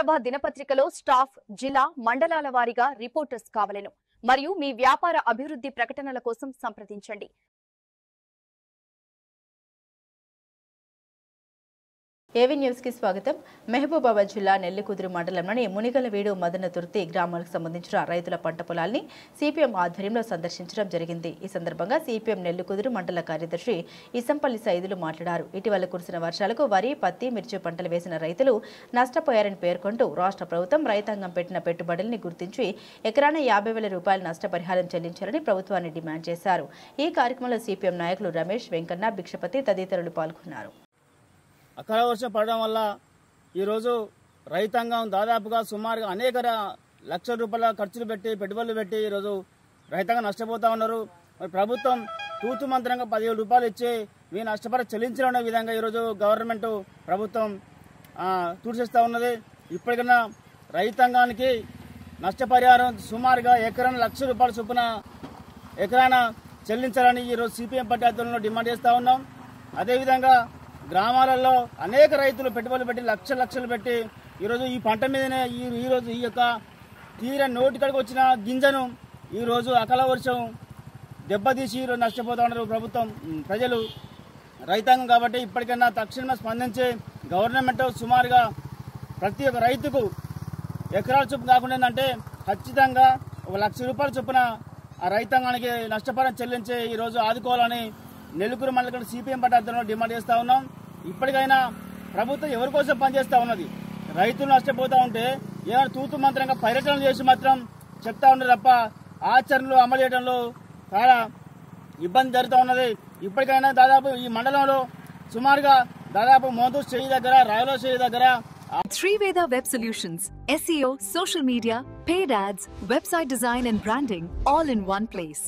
ఆంధ్రప్రభ దినపత్రికలో స్టాఫ్, జిల్లా, మండలాల వారీగా రిపోర్టర్స్ కావలెను. మరియు మీ వ్యాపార అభివృద్ధి ప్రకటనల కోసం సంప్రదించండి. ఏవీ న్యూస్ కి స్వాగతం. మహబూబాబాద్ జిల్లా నెల్లికుదురు మండలంలోని మునిగలవీడు మదనతుర్తి గ్రామాలకు సంబంధించిన రైతుల పంట పొలాల్ని సిపిఎం ఆధ్వర్యంలో సందర్శించడం జరిగింది. ఈ సందర్భంగా సిపిఎం నెల్లికుదురు మండల కార్యదర్శి ఇసంపల్లి సైదులు మాట్లాడారు. ఇటీవల కురిసిన వర్షాలకు వరి, పత్తి, మిర్చి పంటలు వేసిన రైతులు నష్టపోయారని పేర్కొంటూ రాష్ట్ర ప్రభుత్వం రైతాంగం పెట్టిన పెట్టుబడుల్ని గుర్తించి ఎకరాన 50,000 రూపాయల నష్టపరిహారం చెల్లించాలని ప్రభుత్వాన్ని డిమాండ్ చేశారు. ఈ కార్యక్రమంలో సిపిఎం నాయకులు రమేష్, వెంకన్న, భిక్షపతి తదితరులు పాల్గొన్నారు. అకాల వర్షం పడడం వల్ల ఈరోజు రైతాంగం దాదాపుగా సుమారుగా అనేక లక్షల రూపాయల ఖర్చులు పెట్టి పెట్టుబడులు పెట్టి ఈరోజు రైతాంగం నష్టపోతూ ఉన్నారు. మరి ప్రభుత్వం తూతు మంత్రంగా 10,000 రూపాయలు ఇచ్చి మీ నష్టపరి చెల్లించడం విధంగా ఈరోజు గవర్నమెంట్ ప్రభుత్వం తూర్చేస్తూ ఉన్నది. ఇప్పటికైనా రైతాంగానికి నష్టపరిహారం సుమారుగా ఎకరాన 1,00,000 రూపాయల చొప్పున ఎకరాన చెల్లించాలని ఈరోజు సిపిఎం పార్టీ ఆధ్వర్యంలో డిమాండ్ చేస్తూ ఉన్నాం. అదేవిధంగా గ్రామాలలో అనేక రైతులు పెట్టుబడులు పెట్టి లక్షలు పెట్టి ఈరోజు ఈ పంట మీదనే ఈరోజు ఈ యొక్క తీర నోటికడికి వచ్చిన గింజను ఈరోజు అకాల వర్షం దెబ్బతీసి ఈరోజు నష్టపోతూ ఉన్నారు ప్రభుత్వం, ప్రజలు, రైతాంగం. కాబట్టి ఇప్పటికైనా తక్షణమే స్పందించి గవర్నమెంట్ సుమారుగా ప్రతి ఒక్క రైతుకు ఎకరాల చొప్పున కాకుండా ఏంటంటే ఖచ్చితంగా 1,00,000 రూపాయల చొప్పున ఆ రైతాంగానికి నష్టపరిహారం చెల్లించి ఈరోజు ఆదుకోవాలని నెల్లికుదురు మండలం సిపిఎం పార్టీ ఆధ్వర్యంలో డిమాండ్ చేస్తూ ఉన్నాం. ఇప్పటికైనా ప్రభుత్వం ఎవరి కోసం పనిచేస్తూ ఉన్నది? రైతులు నష్టపోతూ ఉంటే ఏమైనా తూతు మంత్రంగా పర్యటనలు చేసి మాత్రం చెప్తా ఉన్నారు తప్ప ఆచరణలో అమలు చేయడంలో చాలా ఇబ్బంది జరుగుతూ ఉన్నది. ఇప్పటికైనా దాదాపు ఈ మండలంలో సుమారుగా దాదాపు మోదూర్ చేయి దగ్గర, రాయలో చేయి దగ్గర Triveda Web Solutions, SEO, social media, paid ads, website design and branding, all in one place.